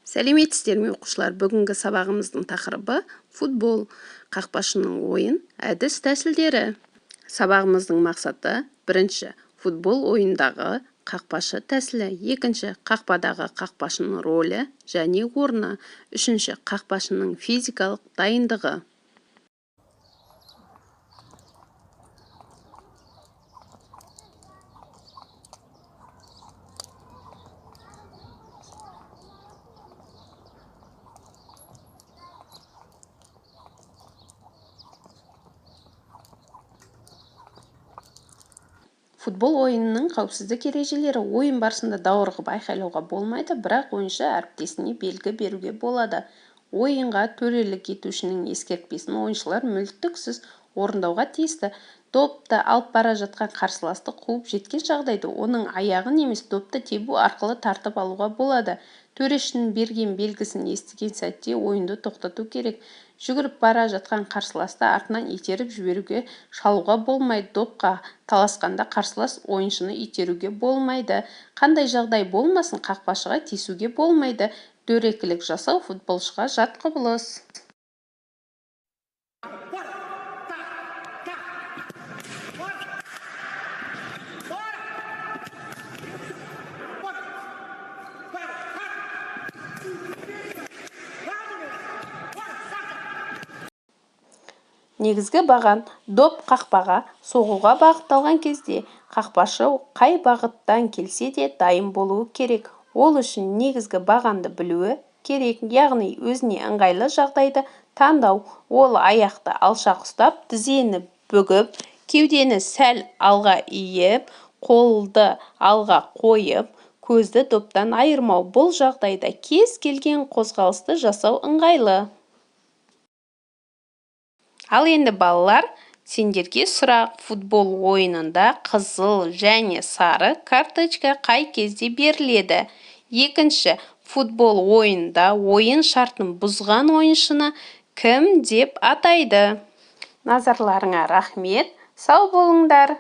Сәлеметсіздер ме оқушылар? Бүгінгі сабағымыздың тақырыбы футбол, қақпашының ойын, әдіс тәсілдері. Сабағымыздың мақсаты: бірінші, футбол ойындағы қақпашы тәсілі; екінші, қақпадағы қақпашының рөлі және орны; үшінші, қақпашының физикалық дайындығы. Футбол ойынының қауіпсіздік ережелері: ойын барысында даурығып айқайлауға болмайды, бірақ ойыншы әріптесіне белгі беруге болады. Ойынға төрелік етушінің ескертпесін ойыншылар мүлтіксіз орындауға тиісті. Допты алып бара жатқан қарсыласты қуып жеткен жағдайда оның аяғын емес допты тебу арқылы тартып алуға болады. Төрешінің берген белгісін естіген сәтте ойынды тоқтату керек. Жүгіріп бара жатқан қарсыласты артынан итеріп жіберуге, шалуға болмайды. Допқа таласқанда қарсылас ойыншыны итеруге болмайды. Қандай жағдай болмасын, қақпашыға тиісуге болмайды. Дөрекілік жасау футболшыға жат құбылыс. Негізгі баған: доп қақпаға соғуға бағытталған кезде қақпашы қай бағыттан келсе де дайын болуы керек. Ол үшін негізгі бағанды білуі керек, яғни өзіне ыңғайлы жағдайды таңдау. Ол аяқты алшақ ұстап, тізені бүгіп, кеудені сәл алға иіп, қолды алға қойып, көзді доптан айырмау. Бұл жағдайда кез келген қозғалысты жасау ыңғайлы. Ал енді балалар, сендерге сұрақ: футбол ойынында қызыл және сары карточка қай кезде беріледі? Екінші, футбол ойынында ойын шартын бұзған ойыншыны кім деп атайды? Назарларыңа рахмет, сау болыңдар.